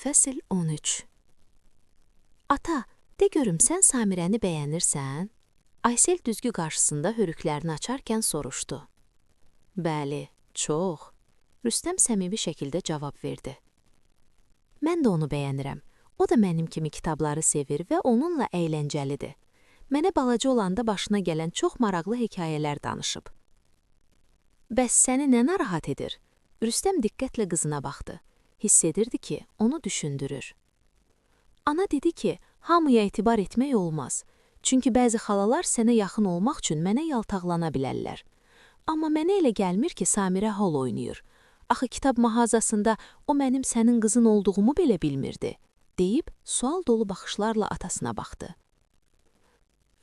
Fəsil 13. Ata, de görüm, sən Samirəni bəyənirsən? Aysel düzgü qarşısında hörüklərini açarkən soruşdu. Bəli, çox. Rüstəm səmimi şəkildə cavab verdi. Mən də onu bəyənirəm. O da mənim kimi kitabları sevir və onunla əyləncəlidir. Mənə balaca olanda başına gələn çox maraqlı hekayələr danışıb. Bəs səni nə narahat edir? Rüstəm diqqətlə qızına baxdı. Hiss edirdi ki, onu düşündürür. Ana dedi ki, hamıya etibar etmək olmaz. Çünki bəzi xalalar sənə yaxın olmaq üçün mənə yaltaqlana bilərlər. Amma mənə elə gəlmir ki, Samirə hol oynayır. Axı kitab mağazasında o mənim sənin qızın olduğumu belə bilmirdi, deyib sual dolu baxışlarla atasına baxdı.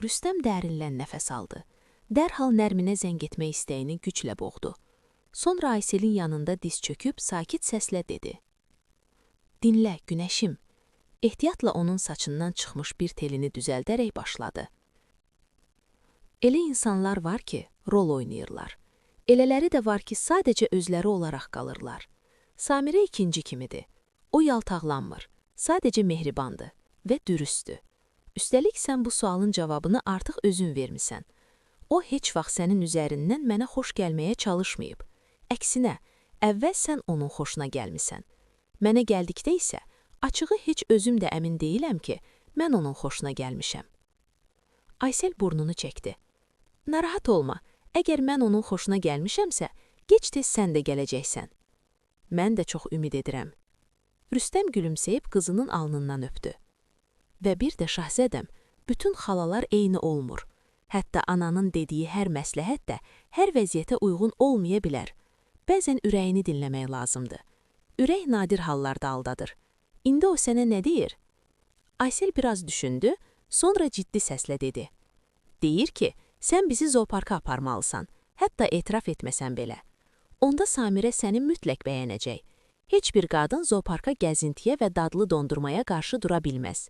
Rüstəm dərinlən nəfəs aldı. Dərhal Nərminə zəng etmək istəyini güclə boğdu. Sonra Ayselin yanında diz çöküb sakit səslə dedi. Dinlə, günəşim. Ehtiyatla onun saçından çıxmış bir telini düzəldərək başladı. Elə insanlar var ki, rol oynayırlar. Elələri də var ki, sadəcə özləri olaraq qalırlar. Samirə ikinci kimidir. O yaltaqlanmır, sadəcə mehribandır və dürüsttür. Üstəlik sən bu sualın cavabını artıq özün vermisən. O heç vaxt sənin üzərindən mənə xoş gəlməyə çalışmayıb. Əksinə, əvvəl sən onun xoşuna gəlmisən. Mənə gəldikdə isə, açığı heç özüm də əmin deyiləm ki, mən onun xoşuna gəlmişəm. Aysel burnunu çəkdi. Narahat olma, əgər mən onun xoşuna gəlmişəmsə, gec-tez sən də gələcəksən. Mən də çox ümid edirəm. Rüstəm gülümsəyib qızının alnından öpdü. Və bir də şahzədəm, bütün xalalar eyni olmur. Hətta ananın dediyi hər məsləhət də hər vəziyyətə uyğun olmaya bilər. Bəzən ürəyini dinləmək lazımdır. Ürək nadir hallarda aldadır. İndi o sənə nə deyir? Aysel biraz düşündü, sonra ciddi səslə dedi. Deyir ki, sən bizi zooparka aparmalısan, hətta etiraf etməsən belə. Onda Samirə səni mütləq bəyənəcək. Heç bir qadın zooparka gəzintiyə və dadlı dondurmaya qarşı dura bilməz.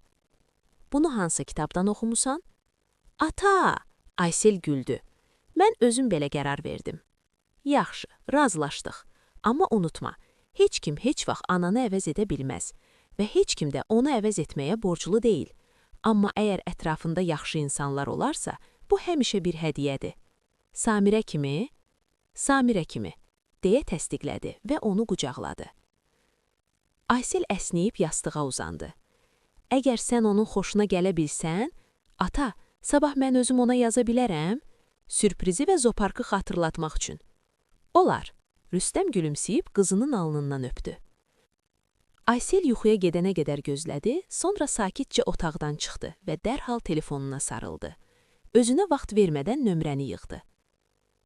Bunu hansı kitabdan oxumusan? Ata! Aysel güldü. Mən özüm belə qərar verdim. Yaxşı, razılaşdıq. Amma unutma, heç kim heç vaxt ananı əvəz edə bilməz və heç kim də onu əvəz etməyə borclu deyil. Amma əgər ətrafında yaxşı insanlar olarsa, bu həmişə bir hədiyyədir. Samirə kimi? Samirə kimi, deyə təsdiqlədi və onu qucaqladı. Aysel əsnəyib yastığa uzandı. Əgər sən onun xoşuna gələ bilsən, ata, sabah mən özüm ona yaza bilərəm, sürprizi və zooparkı xatırlatmaq üçün. Olar. Rüstəm gülümsəyib qızının alnından öpdü. Aysel yuxuya gedənə qədər gözlədi, sonra sakitcə otaqdan çıxdı və dərhal telefonuna sarıldı. Özünə vaxt vermədən nömrəni yığdı.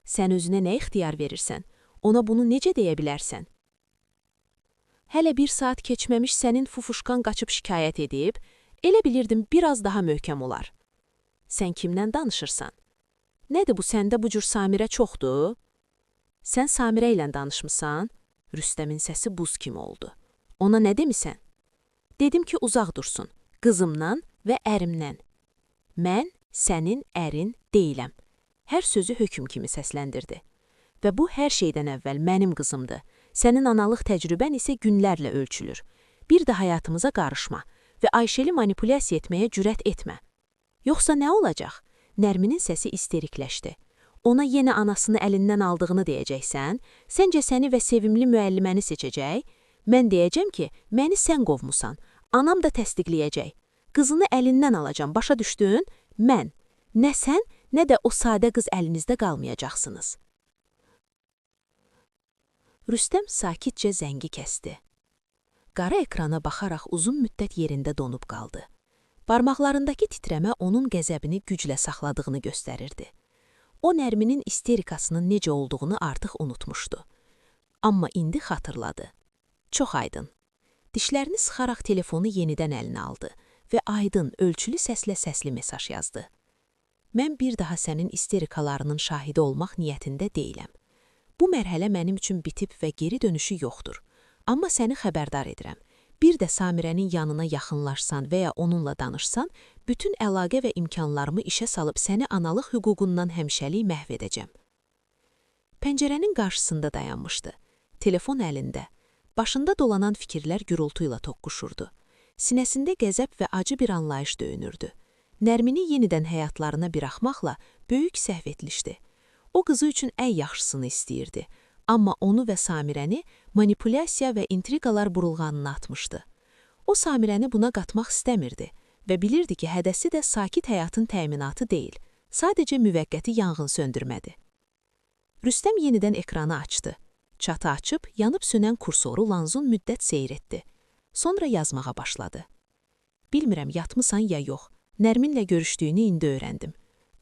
Sən özünə nə ixtiyar verirsən? Ona bunu necə deyə bilərsən? Hələ bir saat keçməmiş sənin fufuşqan qaçıb şikayət edib, elə bilirdim biraz daha möhkəm olar. Sən kimdən danışırsan? Nədir bu, səndə bu cür Samirə çoxdur? Sən Samirə ilə danışmısan? Rüstəmin səsi buz kimi oldu. Ona nə demisən? Dedim ki, uzaq dursun, qızımdan və ərimdən. Mən sənin ərin deyiləm. Hər sözü hökm kimi səsləndirdi. Və bu hər şeydən əvvəl mənim qızımdır. Sənin analıq təcrübən isə günlərlə ölçülür. Bir də həyatımıza qarışma və Ayşeli manipulyasiya etməyə cürət etmə. Yoxsa nə olacaq? Nərminin səsi isterikləşdi. Ona yenə anasını əlindən aldığını deyəcəksən, səncə səni və sevimli müəlliməni seçəcək? Mən deyəcəm ki, məni sən qovmusan, anam da təsdiqləyəcək. Qızını əlindən alacam, başa düşdün? Mən, nə sən, nə də o sadə qız əlinizdə qalmayacaqsınız. Rüstəm sakitcə zəngi kəsdi. Qara ekrana baxaraq uzun müddət yerində donub qaldı. Barmaqlarındakı titrəmə onun qəzəbini güclə saxladığını göstərirdi. O Nərminin isterikasının necə olduğunu artıq unutmuşdu. Amma indi xatırladı. Çox aydın. Dişlərini sıxaraq telefonu yenidən əlinə aldı və aydın, ölçülü səslə səsli mesaj yazdı. Mən bir daha sənin isterikalarının şahidi olmaq niyyətində deyiləm. Bu mərhələ mənim üçün bitib və geri dönüşü yoxdur. Amma səni xəbərdar edirəm. Bir də Samirənin yanına yaxınlaşsan və ya onunla danışsan, bütün əlaqə və imkanlarımı işə salıb səni analıq hüququndan həmişəlik məhv edəcəm. Pəncərənin qarşısında dayanmışdı. Telefon əlində. Başında dolanan fikirlər gürültü ilə toqquşurdu. Sinəsində qəzəb və acı bir anlayış döyünürdü. Nərmini yenidən həyatlarına buraxmaqla böyük səhv etmişdi. O qızı üçün ən yaxşısını istəyirdi. Amma onu və Samirəni manipulyasiya və intriqalar burulğanına atmışdı. O Samirəni buna qatmaq istəmirdi və bilirdi ki, hədəsi də sakit həyatın təminatı deyil, sadəcə müvəqqəti yanğın söndürmədi. Rüstəm yenidən ekranı açdı. Çatı açıb, yanıb sönən kursoru Lanzun müddət seyr etdi. Sonra yazmağa başladı. Bilmirəm, yatmısan ya yox. Nərminlə görüşdüyünü indi öyrəndim.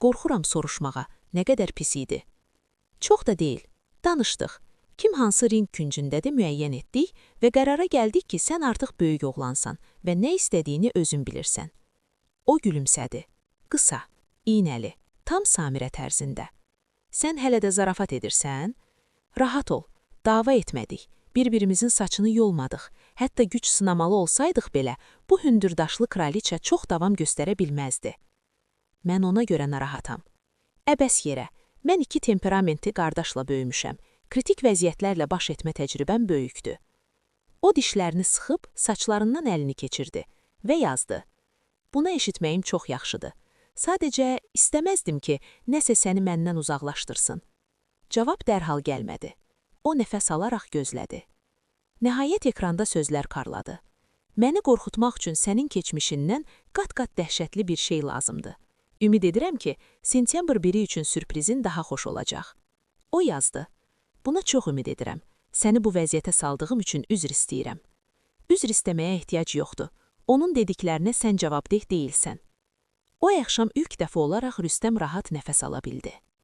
Qorxuram soruşmağa, nə qədər pis idi. Çox da deyil. Danışdıq. Kim hansı ring küncündədir müəyyən etdik və qərara gəldik ki, sən artıq böyük oğlansan və nə istədiyini özün bilirsən. O gülümsədi. Qısa, iynəli, tam Samirə tərzində. Sən hələ də zarafat edirsən? Rahat ol, dava etmədik, bir-birimizin saçını yolmadıq, hətta güc sınamalı olsaydıq belə, bu hündürdaşlı kraliçə çox davam göstərə bilməzdi. Mən ona görə narahatam. Əbəs yerə, mən 2 temperamenti qardaşla böyümüşəm, kritik vəziyyətlərlə baş etmə təcrübəm böyükdür. O dişlərini sıxıb, saçlarından əlini keçirdi və yazdı. Buna eşitməyim çox yaxşıdır. Sadəcə istəməzdim ki, nəsə səni məndən uzaqlaşdırsın. Cavab dərhal gəlmədi. O nəfəs alaraq gözlədi. Nəhayət ekranda sözlər parladı. Məni qorxutmaq üçün sənin keçmişindən qat-qat dəhşətli bir şey lazımdır. Ümid edirəm ki, sentyabr 1-i üçün sürprizin daha xoş olacaq. O yazdı. Buna çox ümid edirəm. Səni bu vəziyyətə saldığım üçün üzr istəyirəm. Üzr istəməyə ehtiyac yoxdur. Onun dediklərinə sən cavabdeh deyilsən. O axşam ilk dəfə olaraq Rüstəm rahat nəfəs ala bildi.